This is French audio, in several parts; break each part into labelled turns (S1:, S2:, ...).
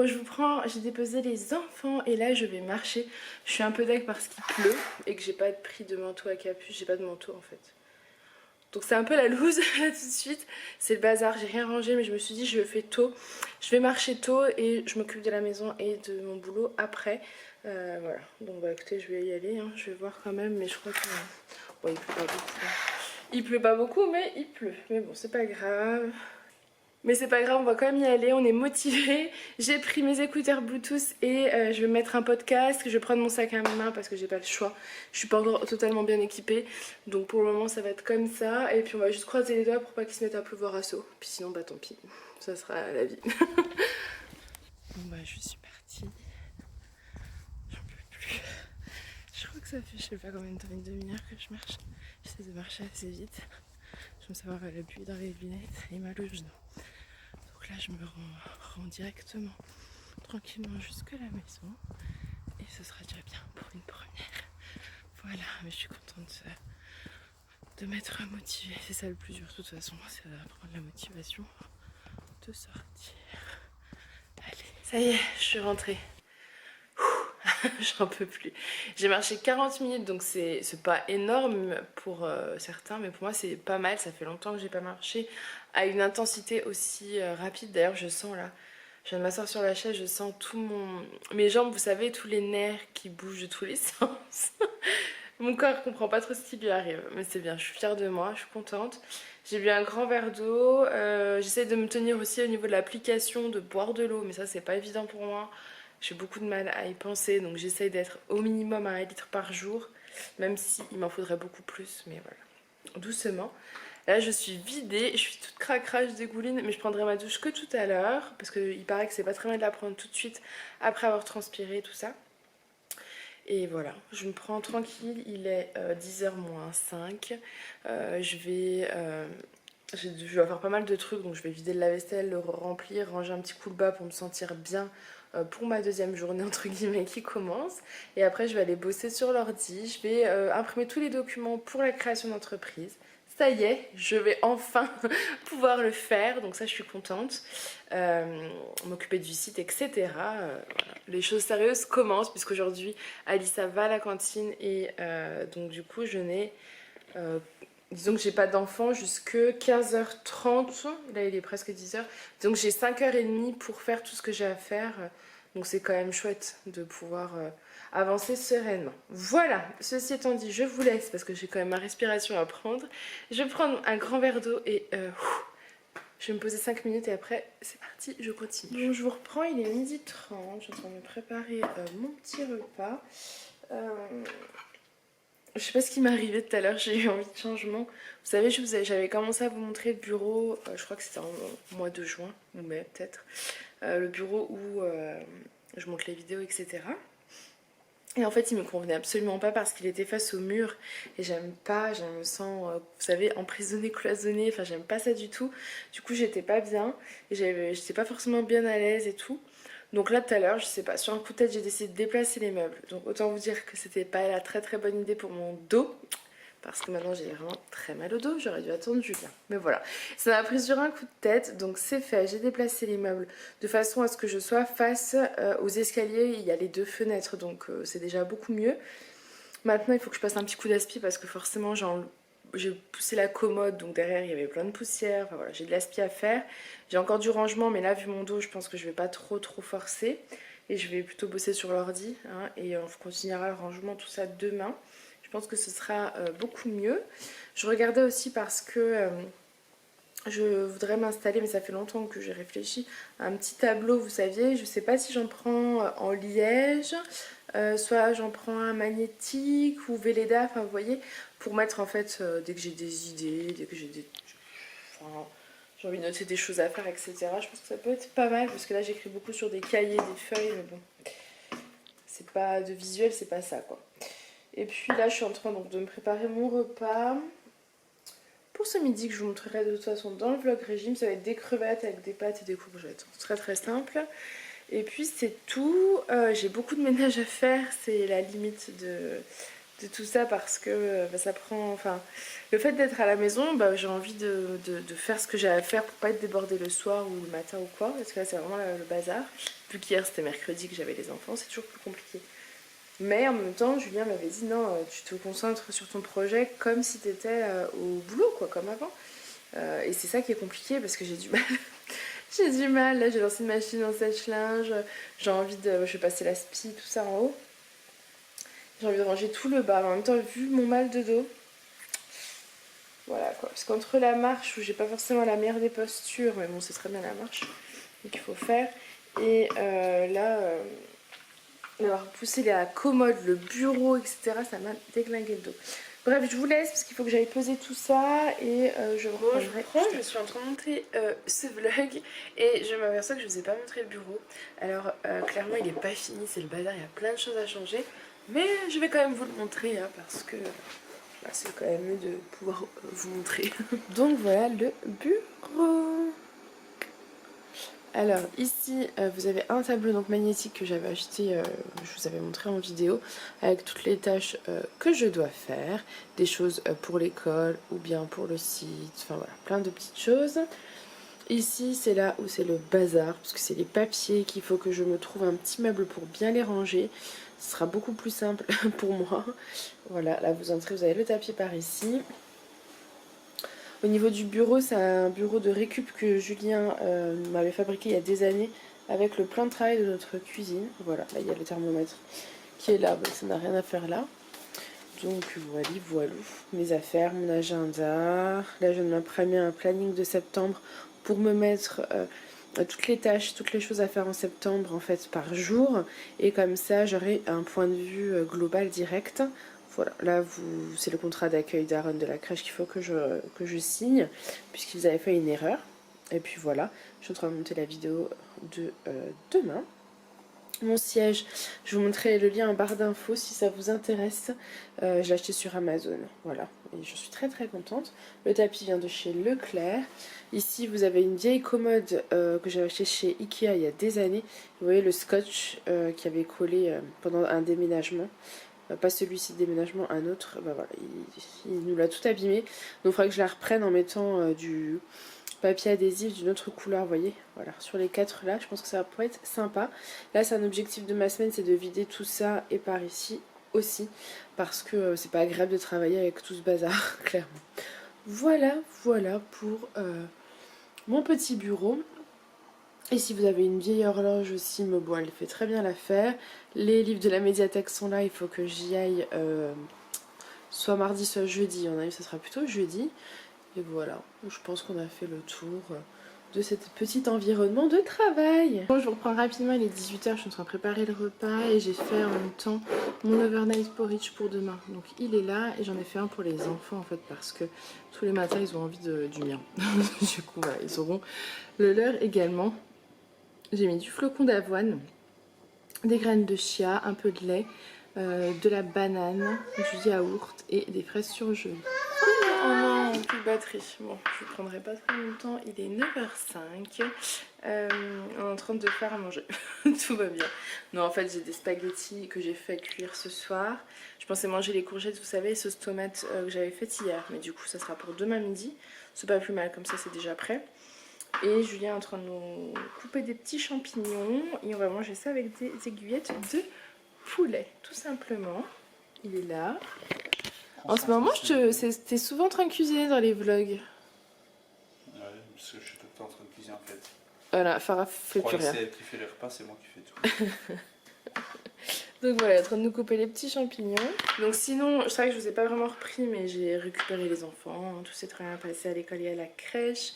S1: Bon, je vous prends, j'ai déposé les enfants et là je vais marcher. Je suis un peu deg parce qu'il pleut et que j'ai pas pris de manteau à capuche, j'ai pas de manteau en fait. Donc c'est un peu la loose là tout de suite, c'est le bazar, j'ai rien rangé mais je me suis dit je le fais tôt. Je vais marcher tôt et je m'occupe de la maison et de mon boulot après. Voilà, donc bah écoutez je vais y aller, hein. Je vais voir quand même mais je crois que... Bon il pleut pas beaucoup, hein. Il pleut pas beaucoup mais il pleut, mais bon c'est pas grave. Mais c'est pas grave, on va quand même y aller, on est motivés. J'ai pris mes écouteurs Bluetooth et je vais mettre un podcast. Je vais prendre mon sac à main parce que j'ai pas le choix. Je suis pas encore totalement bien équipée. Donc pour le moment ça va être comme ça. Et puis on va juste croiser les doigts pour pas qu'il se mette à pleuvoir à saut. Puis sinon bah tant pis, ça sera la vie. Bon bah je suis partie. J'en peux plus. Je crois que ça fait je sais pas combien de temps, une demi-heure que je marche. J'essaie de marcher assez vite. Je me savoir la pluie dans les lunettes et mal au genou. Donc là je me rends directement, tranquillement jusque la maison et ce sera déjà bien pour une première. Voilà, mais je suis contente de m'être motivée, c'est ça le plus dur de toute façon, c'est d'apprendre la motivation de sortir. Allez, ça y est, je suis rentrée. J'en peux plus. J'ai marché 40 minutes donc c'est pas énorme pour certains mais pour moi c'est pas mal, ça fait longtemps que j'ai pas marché à une intensité aussi rapide. D'ailleurs je sens là, je viens de m'asseoir sur la chaise, je sens mes jambes, vous savez, tous les nerfs qui bougent de tous les sens. Mon corps comprend pas trop ce qui lui arrive, mais c'est bien, je suis fière de moi, je suis contente. J'ai bu un grand verre d'eau, j'essaie de me tenir aussi au niveau de l'application, de boire de l'eau, mais ça c'est pas évident pour moi. J'ai beaucoup de mal à y penser, donc j'essaye d'être au minimum à 1 litre par jour, même s'il m'en faudrait beaucoup plus, mais voilà, doucement. Là je suis vidée, je suis toute cracra, je dégouline, mais je prendrai ma douche que tout à l'heure, parce qu'il paraît que c'est pas très bien de la prendre tout de suite après avoir transpiré tout ça. Et voilà, je me prends tranquille, il est 10h moins 5. Je vais faire pas mal de trucs, donc je vais vider le lave-vaisselle, le remplir, ranger un petit coup le bas pour me sentir bien pour ma deuxième journée entre guillemets qui commence. Et après je vais aller bosser sur l'ordi, je vais imprimer tous les documents pour la création d'entreprise. Ça y est, je vais enfin pouvoir le faire, donc ça je suis contente. M'occuper du site, etc. Voilà. Les choses sérieuses commencent, puisqu'aujourd'hui Alissa va à la cantine et donc du coup je n'ai... disons que j'ai pas d'enfant jusque 15h30, là il est presque 10h, donc j'ai 5h30 pour faire tout ce que j'ai à faire, donc c'est quand même chouette de pouvoir avancer sereinement. Voilà, ceci étant dit, je vous laisse parce que j'ai quand même ma respiration à prendre. Je vais prendre un grand verre d'eau et je vais me poser 5 minutes et après c'est parti, je continue. Donc je vous reprends, il est 12h30, je suis en train de me préparer mon petit repas. Je sais pas ce qui m'est arrivé tout à l'heure, j'ai eu envie de changement. Vous savez, j'avais commencé à vous montrer le bureau, je crois que c'était en mois de juin, ou mai peut-être. Le bureau où je monte les vidéos, etc. Et en fait, il me convenait absolument pas parce qu'il était face au mur. Et j'aime pas, je me sens, vous savez, emprisonnée, cloisonnée. Enfin, j'aime pas ça du tout. Du coup, j'étais pas bien. Et j'étais pas forcément bien à l'aise et tout. Donc là, tout à l'heure, je sais pas, sur un coup de tête, j'ai décidé de déplacer les meubles. Donc autant vous dire que c'était pas la très très bonne idée pour mon dos. Parce que maintenant j'ai vraiment très mal au dos, j'aurais dû attendre Julien. Mais voilà, ça m'a pris sur un coup de tête, donc c'est fait. J'ai déplacé les meubles de façon à ce que je sois face aux escaliers. Il y a les 2 fenêtres, donc c'est déjà beaucoup mieux. Maintenant il faut que je passe un petit coup d'aspi parce que forcément j'ai poussé la commode, donc derrière il y avait plein de poussière. Enfin voilà, j'ai de l'aspi à faire. J'ai encore du rangement, mais là vu mon dos, je pense que je vais pas trop forcer. Et je vais plutôt bosser sur l'ordi, hein, et on continuera le rangement, tout ça demain. Je pense que ce sera beaucoup mieux. Je regardais aussi parce que je voudrais m'installer, mais ça fait longtemps que j'ai réfléchi, à un petit tableau, vous saviez. Je ne sais pas si j'en prends en liège, soit j'en prends un magnétique ou Velleda, enfin vous voyez, pour mettre en fait dès que j'ai des idées, dès que j'ai des... Enfin, j'ai envie de noter des choses à faire, etc. Je pense que ça peut être pas mal, parce que là j'écris beaucoup sur des cahiers, des feuilles, mais bon, c'est pas de visuel, c'est pas ça quoi. Et puis là, je suis en train donc de me préparer mon repas pour ce midi que je vous montrerai de toute façon dans le vlog régime. Ça va être des crevettes avec des pâtes et des courgettes. Très très simple. Et puis c'est tout. J'ai beaucoup de ménage à faire. C'est la limite de tout ça parce que ça prend... Enfin, le fait d'être à la maison, j'ai envie de faire ce que j'ai à faire pour pas être débordée le soir ou le matin ou quoi. Parce que là, c'est vraiment le bazar. Vu qu'hier, c'était mercredi que j'avais les enfants, c'est toujours plus compliqué. Mais en même temps, Julien m'avait dit non, tu te concentres sur ton projet comme si tu étais au boulot, quoi, comme avant. Et c'est ça qui est compliqué parce que j'ai du mal. J'ai du mal, là j'ai lancé une machine en sèche-linge, j'ai envie de... Je vais passer la spie, tout ça en haut. J'ai envie de ranger tout le bas. En même temps, vu mon mal de dos, voilà quoi. Parce qu'entre la marche où j'ai pas forcément la meilleure des postures, mais bon, c'est très bien la marche qu'il faut faire, et avoir poussé la commode, le bureau, etc., ça m'a déglingué le dos. Bref, je vous laisse parce qu'il faut que j'aille poser tout ça et je reprendrai. Je suis en train de monter ce vlog et je m'aperçois que je ne vous ai pas montré le bureau. Alors clairement il n'est pas fini, c'est le bazar, il y a plein de choses à changer. Mais je vais quand même vous le montrer hein, parce que c'est quand même mieux de pouvoir vous montrer. Donc voilà le bureau. Alors ici vous avez un tableau donc magnétique que j'avais acheté, je vous avais montré en vidéo, avec toutes les tâches que je dois faire, des choses pour l'école ou bien pour le site, enfin voilà, plein de petites choses. Ici c'est là où c'est le bazar, parce que c'est les papiers qu'il faut que je me trouve un petit meuble pour bien les ranger. Ce sera beaucoup plus simple pour moi. Voilà, là vous entrez, vous avez le tapis par ici. Au niveau du bureau, c'est un bureau de récup que Julien m'avait fabriqué il y a des années avec le plan de travail de notre cuisine. Voilà, là il y a le thermomètre qui est là, ça n'a rien à faire là. Donc voilà, mes affaires, mon agenda. Là je viens de un planning de septembre pour me mettre toutes les tâches, toutes les choses à faire en septembre en fait par jour. Et comme ça j'aurai un point de vue global direct. Voilà, là c'est le contrat d'accueil d'Aaron de la crèche qu'il faut que je signe, puisqu'ils avaient fait une erreur. Et puis voilà, je suis en train de monter la vidéo de demain. Mon siège, je vous montrerai le lien en barre d'infos si ça vous intéresse. Je l'ai acheté sur Amazon, voilà, et je suis très très contente. Le tapis vient de chez Leclerc. Ici vous avez une vieille commode que j'avais achetée chez Ikea il y a des années. Vous voyez le scotch qui avait collé pendant un déménagement. Pas celui-ci de déménagement, un autre, voilà, il nous l'a tout abîmé. Donc il faudra que je la reprenne en mettant du papier adhésif d'une autre couleur, vous voyez. Voilà, sur les 4 là, je pense que ça pourrait être sympa. Là, c'est un objectif de ma semaine, c'est de vider tout ça et par ici aussi. Parce que c'est pas agréable de travailler avec tout ce bazar, clairement. Voilà pour mon petit bureau. Et si vous avez une vieille horloge aussi, mais bon, elle fait très bien l'affaire. Les livres de la médiathèque sont là, il faut que j'y aille soit mardi, soit jeudi. En avis, ça sera plutôt jeudi. Et voilà, je pense qu'on a fait le tour de cet petit environnement de travail. Bon, je vous reprends rapidement, il est 18 h, je suis en train de préparer le repas et j'ai fait en même temps mon overnight porridge pour demain. Donc il est là et j'en ai fait un pour les enfants en fait parce que tous les matins ils ont envie du mien. Du coup voilà, ils auront le leur également. J'ai mis du flocon d'avoine, des graines de chia, un peu de lait, de la banane, du yaourt et des fraises surgelées. Oh non, plus de batterie. Bon, je ne prendrai pas très longtemps. Il est 9 h 05. On est en train de faire à manger. Tout va bien. Non, en fait, j'ai des spaghettis que j'ai fait cuire ce soir. Je pensais manger les courgettes, vous savez, sauce tomate que j'avais faite hier. Mais du coup, ça sera pour demain midi. C'est pas plus mal, comme ça, c'est déjà prêt. Et Julien est en train de nous couper des petits champignons. Et on va manger ça avec des aiguillettes de poulet, tout simplement. Il est là. En ce moment, t'es souvent en train de cuisiner dans les vlogs.
S2: Ouais, parce que je suis tout le temps en train de cuisiner en fait.
S1: Voilà, Farah fait plus rien.
S2: C'est elle qui fait les repas, c'est moi qui fais tout.
S1: Donc voilà, elle est en train de nous couper les petits champignons. Donc sinon, c'est vrai que je vous ai pas vraiment repris, mais j'ai récupéré les enfants. Tout s'est très bien passé à l'école et à la crèche.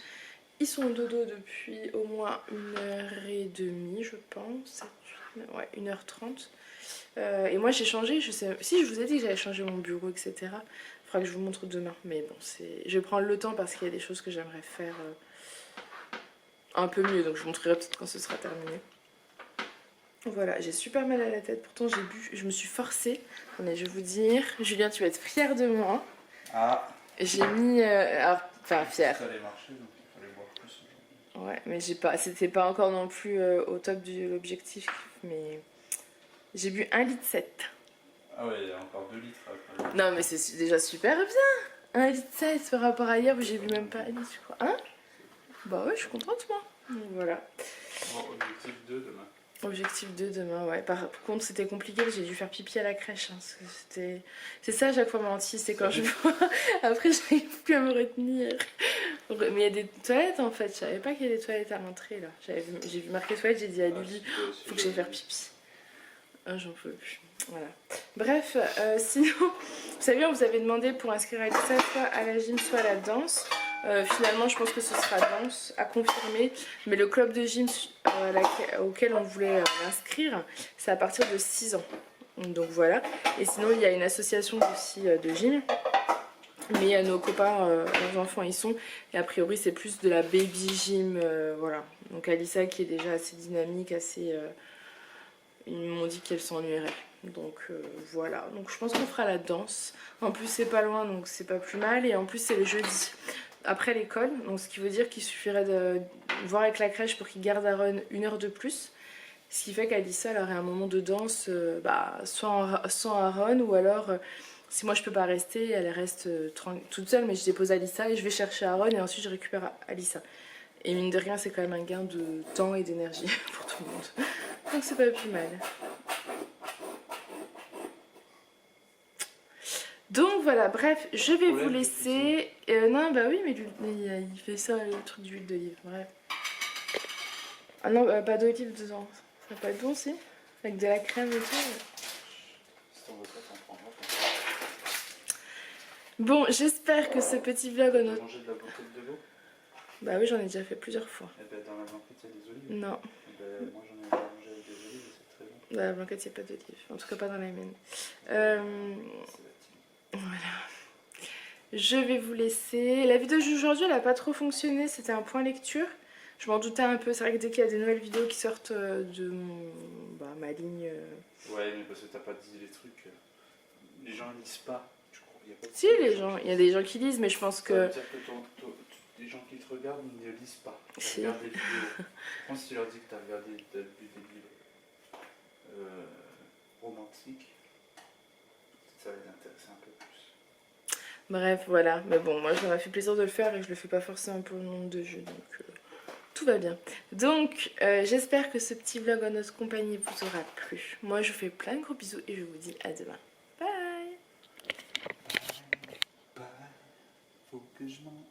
S1: Ils sont au dodo depuis au moins 1 h 30, je pense. Ouais, 1 h 30. Et moi j'ai changé, je sais. Si je vous ai dit que j'avais changé mon bureau, etc. Il faudra que je vous montre demain. Mais bon, je vais prendre le temps parce qu'il y a des choses que j'aimerais faire un peu mieux. Donc je vous montrerai peut-être quand ce sera terminé. Voilà, j'ai super mal à la tête. Pourtant j'ai bu, je me suis forcée. Attendez, je vais vous dire. Julien, tu vas être fier de moi.
S2: Ah.
S1: J'ai mis. Enfin, fier.
S2: Ça allait marcher, donc il fallait boire plus.
S1: Ouais, mais c'était pas encore non plus au top de l'objectif. Mais j'ai bu 1,7 litre.
S2: Ah ouais, il y a encore 2 litres après.
S1: Non mais c'est déjà super bien. 1 litre 7 par rapport à hier où j'ai vu même pas 1 litre, je crois. Hein? Bah ouais, je suis contente moi. Donc voilà.
S2: Bon, objectif 2 demain.
S1: Objectif 2 demain, ouais. Par contre, c'était compliqué, j'ai dû faire pipi à la crèche. Hein, parce que c'était... C'est ça à chaque fois ma hantise, c'est quand je vois. Après, j'arrive plus à me retenir. Mais il y a des toilettes en fait, je savais pas qu'il y a des toilettes à l'entrée là. J'ai vu marquer toilette, j'ai dit à Lily, faut que j'aille faire pipi. Ah, j'en peux plus. Voilà. Bref, sinon, vous savez, on vous avait demandé pour inscrire Alissa soit à la gym, soit à la danse. Finalement, je pense que ce sera danse à confirmer. Mais le club de gym auquel on voulait l'inscrire, c'est à partir de 6 ans. Donc voilà. Et sinon, il y a une association aussi de gym. Mais nos copains, leurs enfants y sont. Et a priori, c'est plus de la baby gym. Voilà. Donc Alissa qui est déjà assez dynamique, assez... ils m'ont dit qu'elle s'ennuierait. Donc voilà. Donc je pense qu'on fera la danse. En plus, c'est pas loin, donc c'est pas plus mal. Et en plus, c'est le jeudi. Après l'école, donc ce qui veut dire qu'il suffirait de voir avec la crèche pour qu'ils gardent Aaron 1 heure de plus. Ce qui fait qu'Alissa, elle aurait un moment de danse, sans Aaron, ou alors, si moi je peux pas rester, elle reste toute seule, mais je dépose Alissa et je vais chercher Aaron et ensuite je récupère Alissa. Et mine de rien, c'est quand même un gain de temps et d'énergie pour tout le monde. Donc c'est pas plus mal. Donc voilà, bref, je vais vous laisser. Non, bah oui, mais il fait ça, le truc d'huile d'olive, bref. Ah non, pas d'olive dedans. Ça n'a pas de bon, si? Avec de la crème et tout.
S2: Si t'en veux pas, t'en prendras.
S1: Bon, j'espère que ce petit vlog...
S2: Tu as mangé de la blanquette de l'eau?
S1: Bah oui, j'en ai déjà fait plusieurs fois.
S2: Eh ben, dans la blanquette, il y a des olives.
S1: Non.
S2: Eh ben, moi, j'en ai déjà mangé avec des olives et c'est très bon.
S1: Dans la blanquette, il n'y a pas d'olive. En tout cas, pas dans la mienne.
S2: C'est la team.
S1: Voilà. Je vais vous laisser. La vidéo d'aujourd'hui, elle n'a pas trop fonctionné. C'était un point lecture. Je m'en doutais un peu. C'est vrai que dès qu'il y a des nouvelles vidéos qui sortent de ma ligne...
S2: Ouais, mais parce que t'as pas dit les trucs. Les gens lisent pas. Tu crois, y a pas de
S1: Si, il y a des gens qui lisent, mais je pense
S2: Ça
S1: que...
S2: veut dire que les gens qui te regardent ne lisent pas.
S1: Si.
S2: Regarde les vidéos. Je pense que si tu leur dis que t'as regardé des livres romantiques, ça va les intéresser un peu plus.
S1: Bref, voilà. Mais bon, moi, ça m'a fait plaisir de le faire et je le fais pas forcément pour le nombre de jeux, donc tout va bien. Donc, j'espère que ce petit vlog en notre compagnie vous aura plu. Moi, je vous fais plein de gros bisous et je vous dis à demain. Bye.
S2: Bye. Faut que je m'en...